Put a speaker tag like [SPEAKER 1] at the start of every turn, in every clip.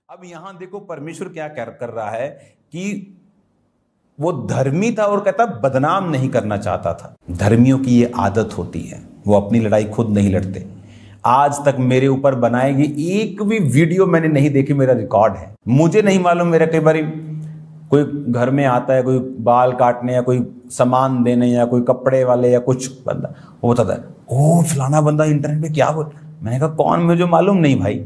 [SPEAKER 1] अब यहां देखो परमेश्वर क्या कर रहा है कि वो धर्मी था और कहता बदनाम नहीं करना चाहता था। धर्मियों की ये आदत होती है, वो अपनी लड़ाई खुद नहीं लड़ते। आज तक मेरे ऊपर बनाएगी एक भी वीडियो मैंने नहीं देखी, मेरा रिकॉर्ड है, मुझे नहीं मालूम। मेरा कई बार कोई घर में आता है, कोई बाल काटने या कोई सामान देने या कोई कपड़े वाले या कुछ बंदा, वो बताता है ओ फलाना बंदा इंटरनेट पे क्या बोल। मैंने कहा कौन, मुझे मालूम नहीं भाई।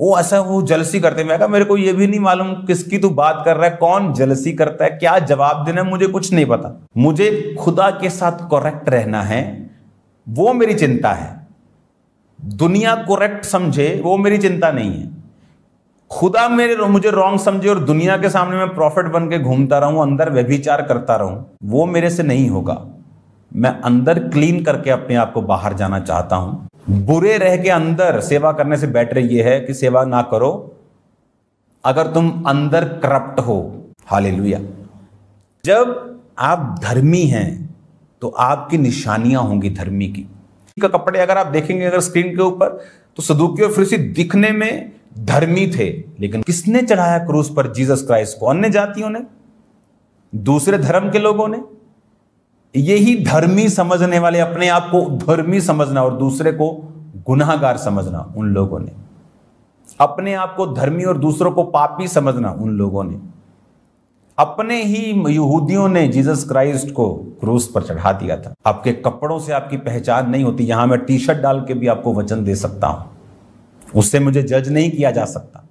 [SPEAKER 1] वो ऐसा वो जलसी करते। मैं कहा मेरे को ये भी नहीं मालूम किसकी तू बात कर रहा है, कौन जलसी करता है, क्या जवाब देना है, मुझे कुछ नहीं पता। मुझे खुदा के साथ करेक्ट रहना है, वो मेरी चिंता है। दुनिया करेक्ट समझे वो मेरी चिंता नहीं है। खुदा मुझे रॉन्ग समझे और दुनिया के सामने मैं प्रॉफिट बन के घूमता रहूं, अंदर व्यभिचार करता रहूं, वो मेरे से नहीं होगा। मैं अंदर क्लीन करके अपने आप को बाहर जाना चाहता हूं। बुरे रह के अंदर सेवा करने से बेटर ये है कि सेवा ना करो अगर तुम अंदर करप्ट हो। हालेलुया। जब आप धर्मी हैं तो आपकी निशानियां होंगी धर्मी की। कपड़े अगर आप देखेंगे अगर स्क्रीन के ऊपर, तो सदूकी और फरीसी दिखने में धर्मी थे, लेकिन किसने चढ़ाया क्रूस पर जीसस क्राइस्ट को? अन्य जातियों ने, दूसरे धर्म के लोगों ने। यही धर्मी समझने वाले, अपने आप को धर्मी समझना और दूसरे को गुनाहगार समझना, उन लोगों ने। अपने आप को धर्मी और दूसरों को पापी समझना, उन लोगों ने। अपने ही यहूदियों ने जीसस क्राइस्ट को क्रूस पर चढ़ा दिया था। आपके कपड़ों से आपकी पहचान नहीं होती। यहां मैं टी शर्ट डाल के भी आपको वचन दे सकता हूं, उससे मुझे जज नहीं किया जा सकता।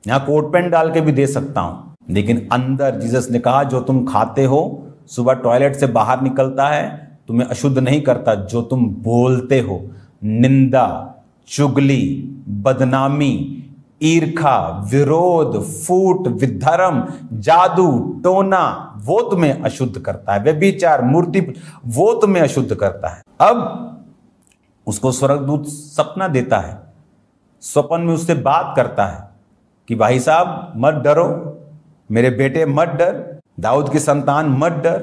[SPEAKER 1] यहां कोट पैंट डाल के भी दे सकता हूं, लेकिन अंदर जीसस ने कहा जो तुम खाते हो, सुबह टॉयलेट से बाहर निकलता है, तुम्हें अशुद्ध नहीं करता। जो तुम बोलते हो, निंदा, चुगली, बदनामी, ईर्खा, विरोध, फूट, विधर्म, जादू, टोना, वो तुम्हें अशुद्ध करता है। व्यभिचार, मूर्ति, वो तुम्हें अशुद्ध करता है। अब उसको स्वर्गदूत सपना देता है, स्वप्न में उससे बात करता है कि भाई साहब मत डरो, मेरे बेटे मत डर, दाऊद की संतान मत डर,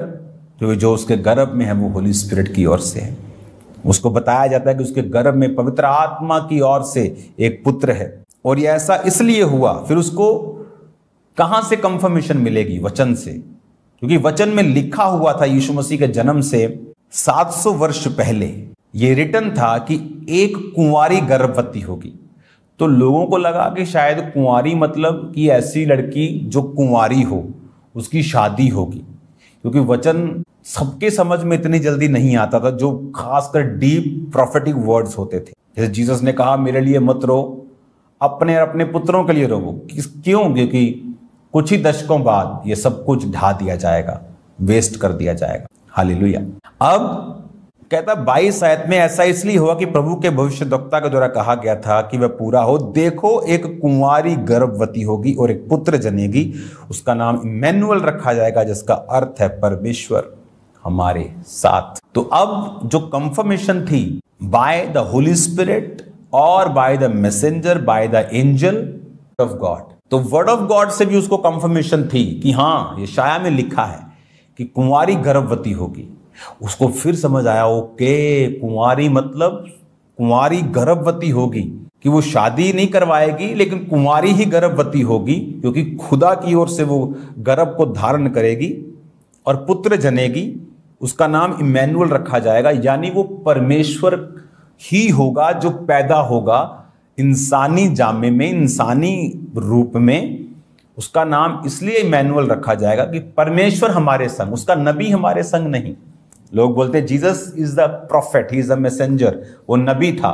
[SPEAKER 1] क्योंकि जो उसके गर्भ में है वो होली स्पिरिट की ओर से है। उसको बताया जाता है कि उसके गर्भ में पवित्र आत्मा की ओर से एक पुत्र है, और ये ऐसा इसलिए हुआ। फिर उसको कहां से कंफर्मेशन मिलेगी? वचन से, क्योंकि वचन में लिखा हुआ था यीशु मसीह के जन्म से 700 वर्ष पहले ये रिटन था कि एक कुंवारी गर्भवती होगी। तो लोगों को लगा कि शायद कुंवारी मतलब कि ऐसी लड़की जो कुंवारी हो, उसकी शादी होगी, क्योंकि वचन सबके समझ में इतनी जल्दी नहीं आता था, जो खासकर डीप प्रोफेटिक वर्ड्स होते थे। जैसे जीसस ने कहा मेरे लिए मत रो, अपने और अपने पुत्रों के लिए रो। क्यों? क्योंकि कुछ ही दशकों बाद ये सब कुछ ढा दिया जाएगा, वेस्ट कर दिया जाएगा। हालेलुया। अब कहता 22 आयत में ऐसा इसलिए हुआ कि प्रभु के भविष्यद्वक्ता के द्वारा कहा गया था कि वह पूरा हो। देखो एक कुंवारी गर्भवती होगी और एक पुत्र जनेगी, उसका नाम इम्मैनुअल रखा जाएगा, जिसका अर्थ है परमेश्वर हमारे साथ। तो अब जो कंफर्मेशन थी बाय द होली स्पिरिट और by the messenger, by the angel of God, तो वर्ड ऑफ गॉड से भी उसको कंफर्मेशन थी कि हाँ ये शाया में लिखा है कि कुंवारी गर्भवती होगी। उसको फिर समझ आया, ओके कुंवारी मतलब कुंवारी गर्भवती होगी, कि वो शादी नहीं करवाएगी लेकिन कुंवारी ही गर्भवती होगी, क्योंकि खुदा की ओर से वो गर्भ को धारण करेगी और पुत्र जनेगी, उसका नाम इम्मैनुअल रखा जाएगा। यानी वो परमेश्वर ही होगा जो पैदा होगा इंसानी जामे में, इंसानी रूप में। उसका नाम इसलिए इम्मैनुअल रखा जाएगा कि परमेश्वर हमारे संग, उसका नबी हमारे संग नहीं। लोग बोलते Jesus is the profit, he is the messenger. वो नबी था,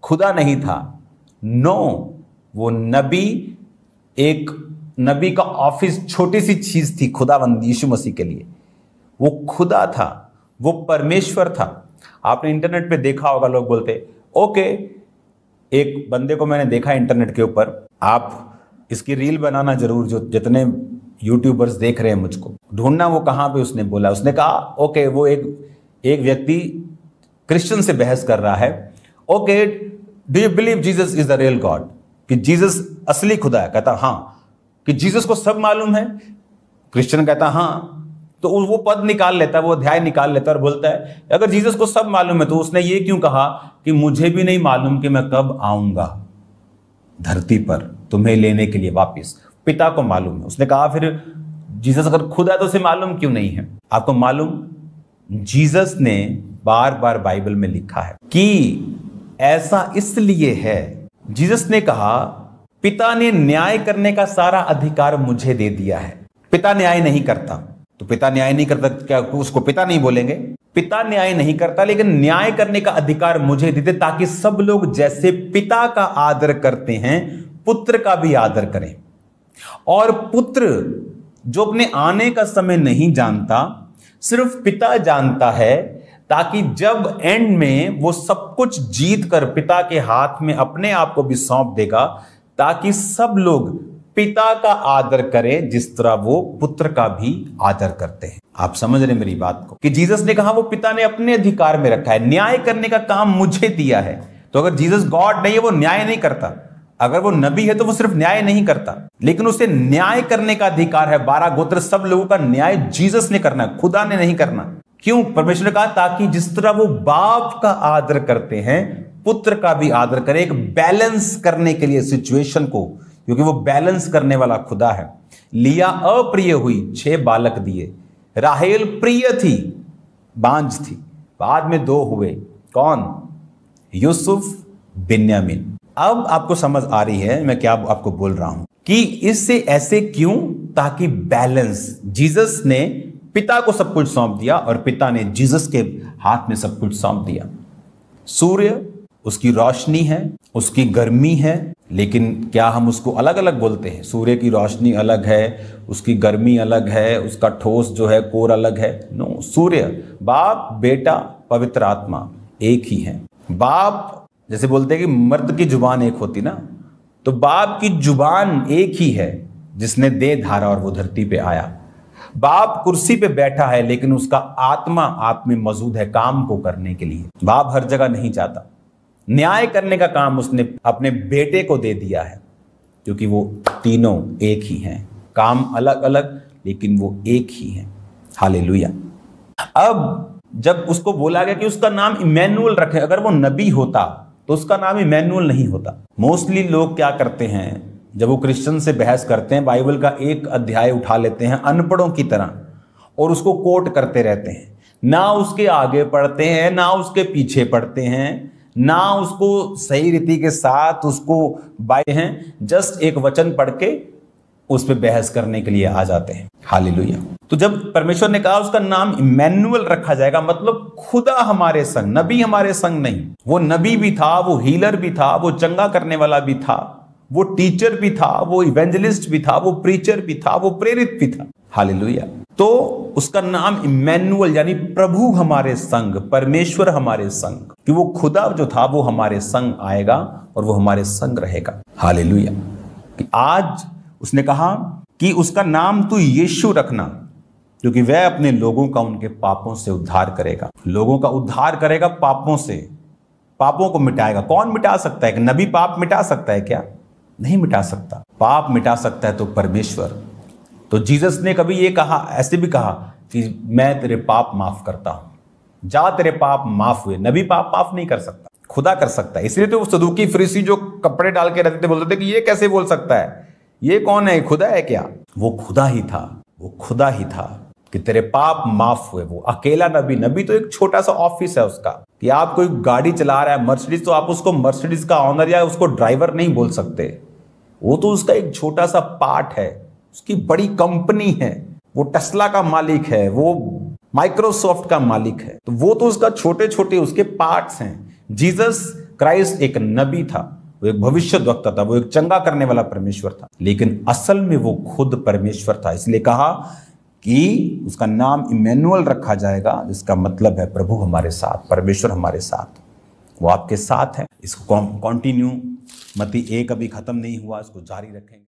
[SPEAKER 1] खुदा नहीं था। नो, वो नबी, एक नबी का ऑफिस छोटी सी चीज थी खुदावंद यीशु मसीह के लिए। वो खुदा था, वो परमेश्वर था। आपने इंटरनेट पे देखा होगा, लोग बोलते ओके, एक बंदे को मैंने देखा इंटरनेट के ऊपर, आप इसकी रील बनाना जरूर, जो जितने यूट्यूबर्स देख रहे हैं मुझको ढूंढना वो कहां पे उसने बोला। उसने कहा ओके, वो एक व्यक्ति क्रिश्चियन से बहस कर रहा है, okay do you believe Jesus is the real God, कि जीसस असली खुदा है? कहता हाँ। कि जीसस को सब मालूम है? क्रिश्चियन कहता हाँ। तो वो पद निकाल लेता है, वो अध्याय निकाल लेता है और बोलता है अगर जीसस को सब मालूम है तो उसने ये क्यों कहा कि मुझे भी नहीं मालूम कि मैं कब आऊंगा धरती पर? तुम्हें लेने के लिए वापिस। पिता को मालूम है। उसने कहा फिर जीसस अगर खुद है तो उसे मालूम क्यों नहीं है? आपको मालूम, जीसस ने बार बार बाइबल में लिखा है कि ऐसा इसलिए है, जीसस ने कहा पिता ने न्याय करने का सारा अधिकार मुझे दे दिया है। पिता न्याय नहीं करता, तो पिता न्याय नहीं करता, क्या उसको पिता नहीं बोलेंगे? पिता न्याय नहीं करता, लेकिन न्याय करने का अधिकार मुझे देते, ताकि सब लोग जैसे पिता का आदर करते हैं पुत्र का भी आदर करें। और पुत्र जो अपने आने का समय नहीं जानता, सिर्फ पिता जानता है, ताकि जब एंड में वो सब कुछ जीत कर पिता के हाथ में अपने आप को भी सौंप देगा, ताकि सब लोग पिता का आदर करें जिस तरह वो पुत्र का भी आदर करते हैं। आप समझ रहे मेरी बात को, कि जीसस ने कहा वो पिता ने अपने अधिकार में रखा है, न्याय करने का काम मुझे दिया है। तो अगर जीसस गॉड नहीं है, वो न्याय नहीं करता। अगर वो नबी है तो वो सिर्फ न्याय नहीं करता, लेकिन उसे न्याय करने का अधिकार है। 12 गोत्र सब लोगों का न्याय जीसस ने करना है, खुदा ने नहीं करना। क्यों? परमेश्वर ने कहा ताकि जिस तरह वो बाप का आदर करते हैं पुत्र का भी आदर करें, एक बैलेंस करने के लिए सिचुएशन को, क्योंकि वो बैलेंस करने वाला खुदा है। लिया अप्रिय हुई, 6 बालक दिए। राहेल प्रिय थी, बांझ थी, बाद में 2 हुए। कौन? यूसुफ, बिन्यामीन। अब आपको समझ आ रही है मैं क्या आपको बोल रहा हूं, कि इससे ऐसे क्यों? ताकि बैलेंस। जीसस ने पिता को सब कुछ सौंप दिया और पिता ने जीसस के हाथ में सब कुछ सौंप दिया। सूर्य उसकी रोशनी है, उसकी गर्मी है, लेकिन क्या हम उसको अलग अलग बोलते हैं? सूर्य की रोशनी अलग है, उसकी गर्मी अलग है, उसका ठोस जो है कोर अलग है। नो, सूर्य, बाप, बेटा, पवित्र आत्मा एक ही है। बाप, जैसे बोलते हैं कि मर्द की जुबान एक होती ना, तो बाप की जुबान एक ही है जिसने दे धारा और वो धरती पे आया। बाप कुर्सी पे बैठा है, लेकिन उसका आत्मा आप में मौजूद है काम को करने के लिए। बाप हर जगह नहीं जाता। न्याय करने का काम उसने अपने बेटे को दे दिया है, क्योंकि वो तीनों एक ही हैं, काम अलग अलग लेकिन वो एक ही हैं। हालेलुया। अब जब उसको बोला गया कि उसका नाम इमैनुअल रखे, अगर वो नबी होता तो उसका नाम इमैनुअल नहीं होता। मोस्टली लोग क्या करते हैं, जब वो क्रिश्चियन से बहस करते हैं, बाइबल का एक अध्याय उठा लेते हैं अनपढ़ों की तरह और उसको कोट करते रहते हैं। ना उसके आगे पढ़ते हैं, ना उसके पीछे पढ़ते हैं, ना उसको सही रीति के साथ उसको बाय हैं, जस्ट एक वचन पढ़ के उस पर बहस करने के लिए आ जाते हैं। हालेलुया। तो जब परमेश्वर ने कहा उसका नाम इमैनुअल रखा जाएगा, मतलब खुदा हमारे संग, नबी हमारे संग नहीं। वो नबी भी था, वो हीलर भी था, वो चंगा करने वाला भी था, वो टीचर भी था, वो इवेंजलिस्ट भी था, वो प्रीचर भी था, वो प्रेरित भी था। हालेलुया। तो उसका नाम इमैनुअल यानी प्रभु हमारे संग, परमेश्वर हमारे संग, कि वो खुदा जो था वो हमारे संग आएगा और वो हमारे संग रहेगा। हालेलुया। कि आज उसने कहा कि उसका नाम तू यीशु रखना, क्योंकि वह अपने लोगों का उनके पापों से उद्धार करेगा। लोगों का उद्धार करेगा पापों से, पापों को मिटाएगा। कौन मिटा सकता है? कि नबी पाप मिटा सकता है क्या? नहीं मिटा सकता। पाप मिटा सकता है तो परमेश्वर। तो जीसस ने कभी ये कहा, ऐसे भी कहा कि मैं तेरे पाप माफ करता हूं, जा तेरे पाप माफ हुए। नबी पाप माफ नहीं कर सकता, खुदा कर सकता है। इसलिए तो वो सदूकी फरीसी जो कपड़े डाल के रहते थे बोलते थे कि ये कैसे बोल सकता है, ये कौन है, खुदा है क्या? वो खुदा ही था, वो खुदा ही था कि तेरे पाप माफ हुए। वो अकेला नबी, नबी तो एक छोटा सा ऑफिस है उसका, कि आप कोई गाड़ी चला रहा है मर्सिडीज, तो आप उसको मर्सिडीज का ऑनर या उसको ड्राइवर नहीं बोल सकते। वो तो उसका एक छोटा सा पार्ट है, उसकी बड़ी कंपनी है, वो टेस्ला का मालिक है, वो माइक्रोसॉफ्ट का मालिक है, तो वो तो उसका छोटे छोटे उसके पार्ट्स हैं। जीसस क्राइस्ट एक नबी था, वो एक भविष्यद्वक्ता था, वो एक चंगा करने वाला परमेश्वर था, लेकिन असल में वो खुद परमेश्वर था। इसलिए कहा कि उसका नाम इमैनुअल रखा जाएगा, जिसका मतलब है प्रभु हमारे साथ, परमेश्वर हमारे साथ। वो आपके साथ है। इसको कंटिन्यू, मत्ती 1 अभी खत्म नहीं हुआ, इसको जारी रखेंगे।